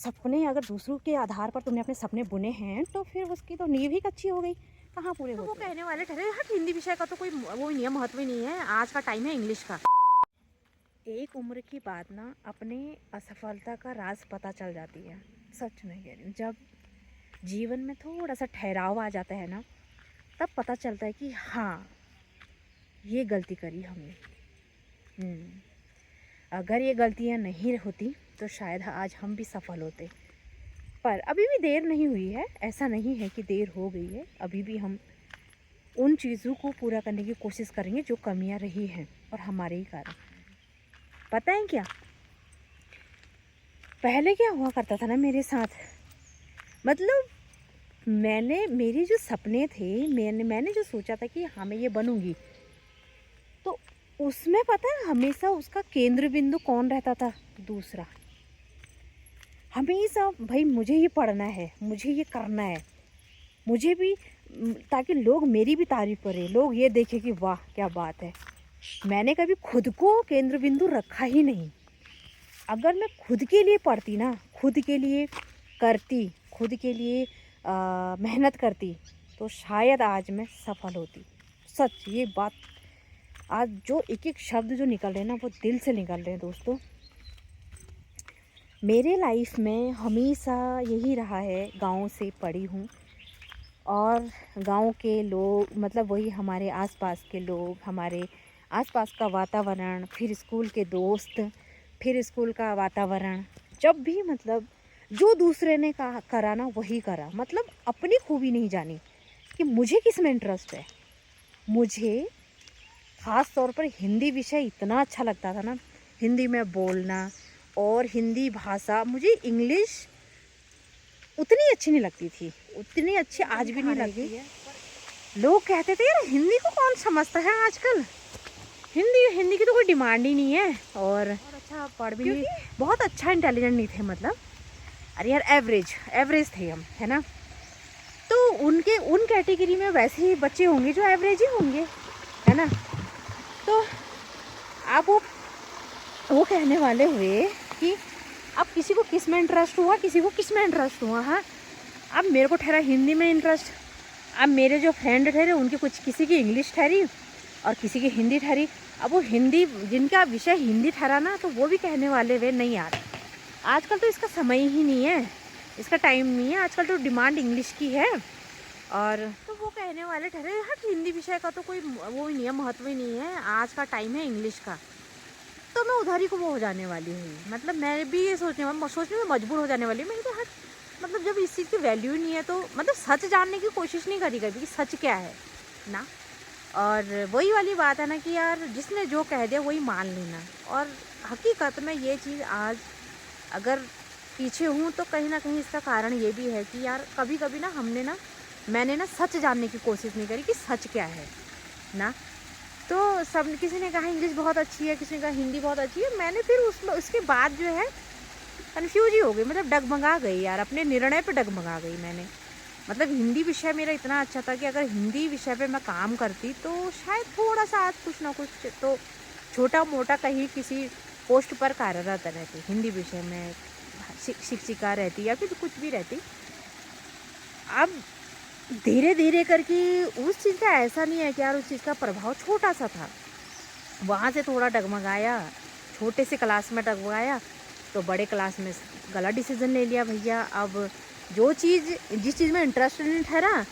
सपने अगर दूसरों के आधार पर तुमने अपने सपने बुने हैं तो फिर उसकी तो नींव ही कच्ची हो गई, कहाँ पूरे तो वो होते हैं। कहने वाले ठहरे हट हिंदी विषय का तो कोई वो ही नहीं है, महत्व ही नहीं है। आज का टाइम है इंग्लिश का। एक उम्र के बाद ना अपने असफलता का राज पता चल जाती है। सच में कह रही हूँ, जब जीवन में थोड़ा सा ठहराव आ जाता है ना, तब पता चलता है कि हाँ, ये गलती करी हमने। अगर ये गलतियाँ नहीं होती तो शायद आज हम भी सफल होते। पर अभी भी देर नहीं हुई है, ऐसा नहीं है कि देर हो गई है। अभी भी हम उन चीज़ों को पूरा करने की कोशिश करेंगे जो कमियां रही हैं और हमारे ही कारण। पता है क्या, पहले क्या हुआ करता था ना मेरे साथ, मतलब मेरे जो सपने थे, मैंने जो सोचा था कि हाँ मैं ये बनूंगी, तो उसमें पता है हमेशा उसका केंद्र बिंदु कौन रहता था? दूसरा। हमेशा भाई मुझे ये पढ़ना है, मुझे ये करना है, मुझे भी ताकि लोग मेरी भी तारीफ करें, लोग ये देखें कि वाह क्या बात है। मैंने कभी खुद को केंद्र बिंदु रखा ही नहीं। अगर मैं खुद के लिए पढ़ती ना, खुद के लिए करती, खुद के लिए मेहनत करती, तो शायद आज मैं सफल होती। सच ये बात, आज जो एक एक शब्द जो निकल रहे हैं ना, वो दिल से निकल रहे हैं दोस्तों। मेरे लाइफ में हमेशा यही रहा है, गांव से पढ़ी हूँ और गांव के लोग, मतलब वही हमारे आसपास के लोग, हमारे आसपास का वातावरण, फिर स्कूल के दोस्त, फिर स्कूल का वातावरण। जब भी मतलब जो दूसरे ने कहा करा ना वही करा, मतलब अपनी खूबी नहीं जानी कि मुझे किस में इंटरेस्ट है। मुझे ख़ास तौर पर हिंदी विषय इतना अच्छा लगता था ना, हिंदी में बोलना और हिंदी भाषा। मुझे इंग्लिश उतनी अच्छी नहीं लगती थी, उतनी अच्छी आज भी नहीं लगती है। लोग कहते थे यार हिंदी को कौन समझता है आजकल, हिंदी हिंदी की तो कोई डिमांड ही नहीं है। और अच्छा पढ़ भी क्योंकि बहुत अच्छा इंटेलिजेंट नहीं थे, मतलब अरे यार एवरेज एवरेज थे हम, है ना। तो उनके उन कैटेगरी में वैसे ही बच्चे होंगे जो एवरेज ही होंगे, है ना। तो आप वो कहने वाले हुए कि अब किसी को किस में इंटरेस्ट हुआ, किसी को किस में इंटरेस्ट हुआ। हाँ, अब मेरे को ठहरा हिंदी में इंटरेस्ट, अब मेरे जो फ्रेंड ठहरे उनकी कुछ, किसी की इंग्लिश ठहरी और किसी की हिंदी ठहरी। अब वो हिंदी, जिनका विषय हिंदी ठहरा ना, तो वो भी कहने वाले वे नहीं यार, आजकल तो इसका समय ही नहीं है, इसका टाइम नहीं है, आजकल तो डिमांड इंग्लिश की है। और तो वो कहने वाले ठहरे हट हिंदी विषय का तो कोई वो ही नहीं है, महत्व ही नहीं है। आज का टाइम है इंग्लिश का। तो मैं उधर ही को वो हो जाने वाली हूँ, मतलब मैं भी ये सोचने में मजबूर हो जाने वाली हूँ। मैंने कहा हट, मतलब जब इस चीज़ की वैल्यू ही नहीं है तो मतलब सच जानने की कोशिश नहीं करी कभी कि सच क्या है ना। और वही वाली बात है ना कि यार जिसने जो कह दिया वही मान लेना। और हकीकत में ये चीज़ आज अगर पीछे हूँ तो कहीं ना कहीं इसका कारण ये भी है कि यार कभी कभी ना मैंने ना सच जानने की कोशिश नहीं करी कि सच क्या है ना। तो सब, किसी ने कहा इंग्लिश बहुत अच्छी है, किसी ने कहा हिंदी बहुत अच्छी है। मैंने फिर उसके बाद जो है कन्फ्यूज ही हो गई, मतलब डगमगा गई यार, अपने निर्णय पे डगमगा गई मैंने। मतलब हिंदी विषय मेरा इतना अच्छा था कि अगर हिंदी विषय पे मैं काम करती तो शायद थोड़ा सा आज कुछ ना कुछ तो छोटा मोटा कहीं किसी पोस्ट पर कार्यरत रहती, हिंदी विषय में शिक्षिका रहती या फिर कुछ भी रहती। अब धीरे धीरे करके उस चीज़ का ऐसा नहीं है कि यार उस चीज़ का प्रभाव छोटा सा था, वहाँ से थोड़ा डगमगाया, छोटे से क्लास में डगमगाया तो बड़े क्लास में गलत डिसीजन ले लिया भैया। अब जिस चीज़ में इंटरेस्ट नहीं ठहरा,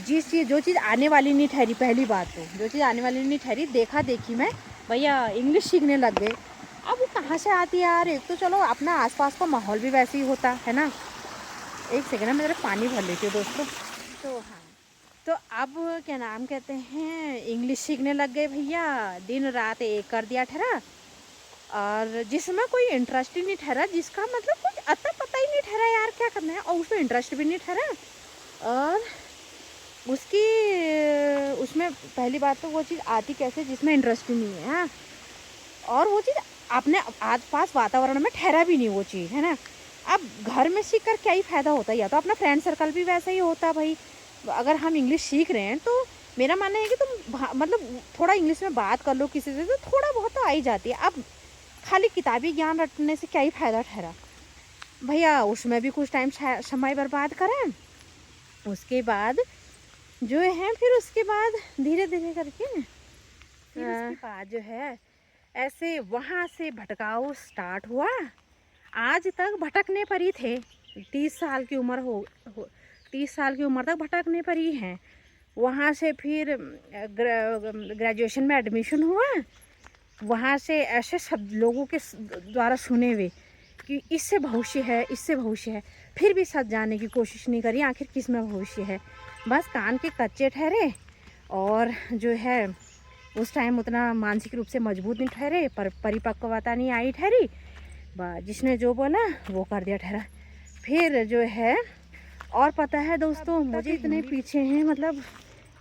जो चीज़ आने वाली नहीं ठहरी, पहली बात तो जो चीज़ आने वाली नहीं ठहरी, देखा देखी में भैया इंग्लिश सीखने लग गए। अब वो कहाँ से आती है यार, एक तो चलो अपना आसपास का माहौल भी वैसे ही होता है ना। एक सेकेंड मैं ज़रा पानी भर लेती हूँ दोस्तों। तो हाँ, तो अब क्या नाम कहते हैं, इंग्लिश सीखने लग गए भैया, दिन रात एक कर दिया ठहरा। और जिसमें कोई इंटरेस्ट ही नहीं ठहरा, जिसका मतलब कुछ अता पता ही नहीं ठहरा यार क्या करना है, और उसमें इंटरेस्ट भी नहीं ठहरा। और उसकी उसमें पहली बात तो वो चीज़ आती कैसे जिसमें इंटरेस्ट ही नहीं है। हाँ, और वो चीज़ अपने आस पास वातावरण में ठहरा भी नहीं वो चीज़, है ना। अब घर में सीख कर क्या ही फ़ायदा होता है, या तो अपना फ्रेंड सर्कल भी वैसा ही होता भाई। अगर हम इंग्लिश सीख रहे हैं तो मेरा मानना है कि तुम मतलब थोड़ा इंग्लिश में बात कर लो किसी से, तो थोड़ा बहुत तो आ ही जाती है। अब खाली किताबी ज्ञान रटने से क्या ही फ़ायदा ठहरा। भैया उसमें भी कुछ टाइम समय बर्बाद करें। उसके बाद जो है फिर उसके बाद धीरे धीरे करके फिर उसके बाद जो है ऐसे वहाँ से भटकाव स्टार्ट हुआ। आज तक भटकने पर ही थे। 30 साल की उम्र हो 30 साल की उम्र तक भटकने पर ही हैं। वहाँ से फिर ग्रेजुएशन में एडमिशन हुआ। वहाँ से ऐसे शब्द लोगों के द्वारा सुने हुए कि इससे भविष्य है, इससे भविष्य है, फिर भी सच जानने की कोशिश नहीं करी आखिर किस में भविष्य है। बस कान के कच्चे ठहरे और जो है उस टाइम उतना मानसिक रूप से मजबूत नहीं ठहरे, पर परिपक्वता नहीं आई ठहरी। बस जिसने जो बोला वो कर दिया ठहरा। फिर जो है और पता है दोस्तों, मुझे इतने पीछे हैं, मतलब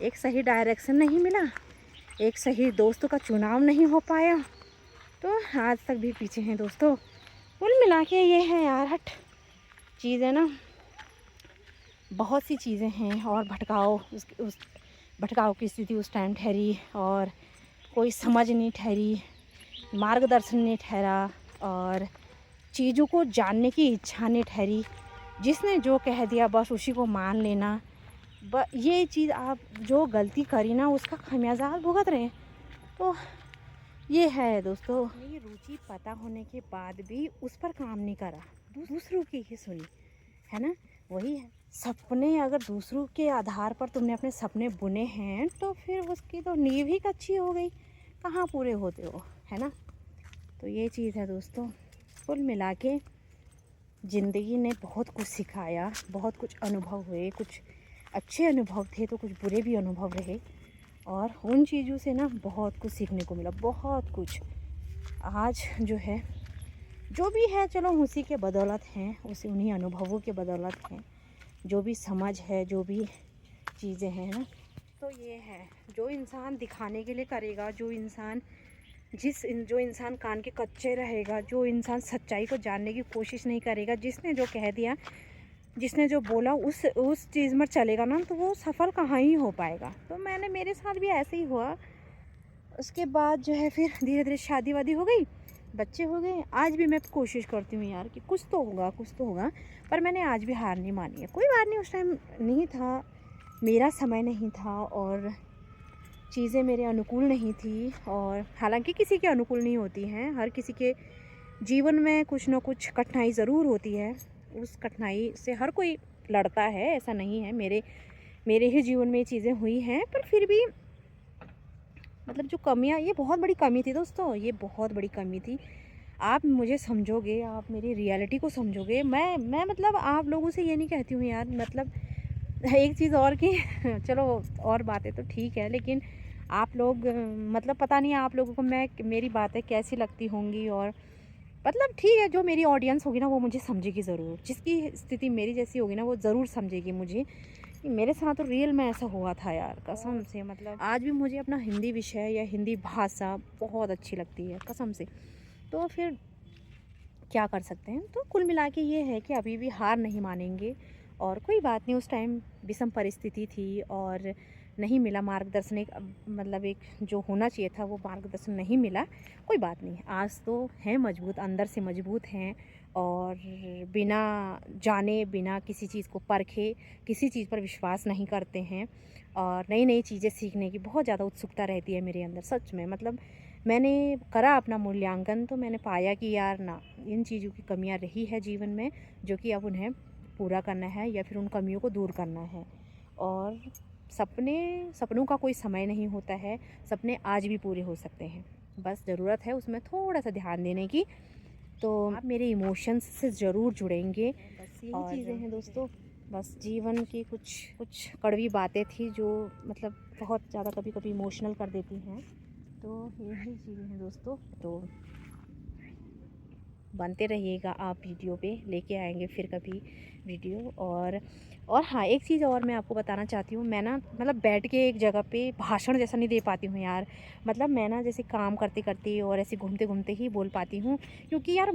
एक सही डायरेक्शन नहीं मिला, एक सही दोस्तों का चुनाव नहीं हो पाया, तो आज तक भी पीछे हैं दोस्तों। कुल मिला के ये है यार, हट चीज़ें ना, बहुत सी चीज़ें हैं। और भटकाव, उस भटकाव की स्थिति उस टाइम ठहरी और कोई समझ नहीं ठहरी, मार्गदर्शन नहीं ठहरा और चीज़ों को जानने की इच्छा नहीं ठहरी। जिसने जो कह दिया बस उसी को मान लेना। ये चीज़ आप जो गलती करी ना उसका खमियाजा आप भुगत रहे हैं। तो ये है दोस्तों, मेरी रुचि पता होने के बाद भी उस पर काम नहीं करा, दूसरों की ही सुनी, है ना। वही है, सपने अगर दूसरों के आधार पर तुमने अपने सपने बुने हैं तो फिर उसकी तो नींव ही कच्ची हो गई, कहाँ पूरे होते हो, है ना। तो ये चीज़ है दोस्तों। कुल मिला के ज़िंदगी ने बहुत कुछ सिखाया, बहुत कुछ अनुभव हुए, कुछ अच्छे अनुभव थे तो कुछ बुरे भी अनुभव रहे और उन चीज़ों से ना बहुत कुछ सीखने को मिला, बहुत कुछ। आज जो है जो भी है चलो उसी के बदौलत हैं, उसी उन्हीं अनुभवों के बदौलत हैं, जो भी समझ है, जो भी चीज़ें हैं ना। तो ये है, जो इंसान दिखाने के लिए करेगा, जो इंसान कान के कच्चे रहेगा, जो इंसान सच्चाई को जानने की कोशिश नहीं करेगा, जिसने जो कह दिया, जिसने जो बोला उस चीज़ में चलेगा ना, तो वो सफल कहाँ ही हो पाएगा। तो मेरे साथ भी ऐसे ही हुआ। उसके बाद जो है फिर धीरे धीरे शादी वादी हो गई, बच्चे हो गए। आज भी मैं कोशिश करती हूँ यार कि कुछ तो होगा, कुछ तो होगा, पर मैंने आज भी हार नहीं मानी है। कोई बात नहीं, उस टाइम नहीं था, मेरा समय नहीं था और चीज़ें मेरे अनुकूल नहीं थी। और हालांकि किसी के अनुकूल नहीं होती हैं, हर किसी के जीवन में कुछ ना कुछ कठिनाई ज़रूर होती है। उस कठिनाई से हर कोई लड़ता है, ऐसा नहीं है। मेरे ही जीवन में ये चीज़ें हुई हैं, पर फिर भी मतलब जो कमियां, ये बहुत बड़ी कमी थी दोस्तों, ये बहुत बड़ी कमी थी। आप मुझे समझोगे, आप मेरी रियलिटी को समझोगे। मैं मतलब आप लोगों से ये नहीं कहती हूँ यार, मतलब एक चीज़ और कि चलो और बातें तो ठीक है, लेकिन आप लोग मतलब पता नहीं आप लोगों को मेरी बातें कैसी लगती होंगी। और मतलब ठीक है, जो मेरी ऑडियंस होगी ना वो मुझे समझेगी ज़रूर, जिसकी स्थिति मेरी जैसी होगी ना वो ज़रूर समझेगी मुझे कि मेरे साथ तो रियल में ऐसा हुआ था यार, कसम से। मतलब आज भी मुझे अपना हिंदी विषय या हिंदी भाषा बहुत अच्छी लगती है, कसम से। तो फिर क्या कर सकते हैं। तो कुल मिला के ये है कि अभी भी हार नहीं मानेंगे और कोई बात नहीं। उस टाइम विषम परिस्थिति थी और नहीं मिला मार्गदर्शन, एक मतलब एक जो होना चाहिए था वो मार्गदर्शन नहीं मिला। कोई बात नहीं, आज तो हैं मजबूत, अंदर से मजबूत हैं और बिना जाने, बिना किसी चीज़ को परखे, किसी चीज़ पर विश्वास नहीं करते हैं। और नई नई चीज़ें सीखने की बहुत ज़्यादा उत्सुकता रहती है मेरे अंदर, सच में। मतलब मैंने करा अपना मूल्यांकन तो मैंने पाया कि यार ना, इन चीज़ों की कमियां रही है जीवन में, जो कि अब उन्हें पूरा करना है या फिर उन कमियों को दूर करना है। और सपनों का कोई समय नहीं होता है, सपने आज भी पूरे हो सकते हैं, बस ज़रूरत है उसमें थोड़ा सा ध्यान देने की। तो आप मेरे इमोशंस से ज़रूर जुड़ेंगे। बस यही चीज़ें हैं दोस्तों, बस जीवन की कुछ कड़वी बातें थी जो मतलब बहुत ज़्यादा कभी कभी इमोशनल कर देती हैं। तो यही चीज़ें हैं दोस्तों। तो बनते रहिएगा आप, वीडियो पे लेके आएंगे फिर कभी वीडियो। और हाँ, एक चीज़ और मैं आपको बताना चाहती हूँ। मैं ना मतलब बैठ के एक जगह पे भाषण जैसा नहीं दे पाती हूँ यार। मतलब मैं ना जैसे काम करते करते और ऐसे घूमते घूमते ही बोल पाती हूँ, क्योंकि यार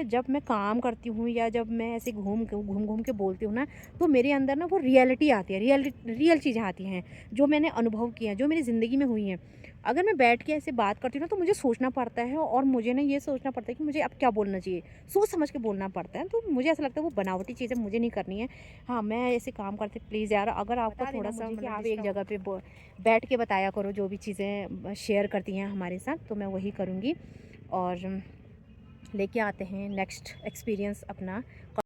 जब मैं काम करती हूँ या जब मैं ऐसे घूम घूम के बोलती हूँ ना, तो मेरे अंदर ना वो रियलिटी आती है, रियल चीज़ें आती हैं जो मैंने अनुभव किया हैं, जो मेरी ज़िंदगी में हुई हैं। अगर मैं बैठ के ऐसे बात करती हूँ ना तो मुझे सोचना पड़ता है, और मुझे ना ये सोचना पड़ता है कि मुझे अब क्या बोलना चाहिए, सोच समझ के बोलना पड़ता है। तो मुझे ऐसा लगता है वो बनावटी चीज़ें मुझे नहीं करनी है। हाँ, मैं ऐसे काम करती, प्लीज़ यार, अगर आपको बता देना थोड़ा-सा मुझे कि मतलब आप एक डिस्टर्ब जगह पे बैठ के बताया करो जो भी चीज़ें शेयर करती हैं हमारे साथ, तो मैं वही करूँगी और लेके आते हैं नेक्स्ट एक्सपीरियंस अपना।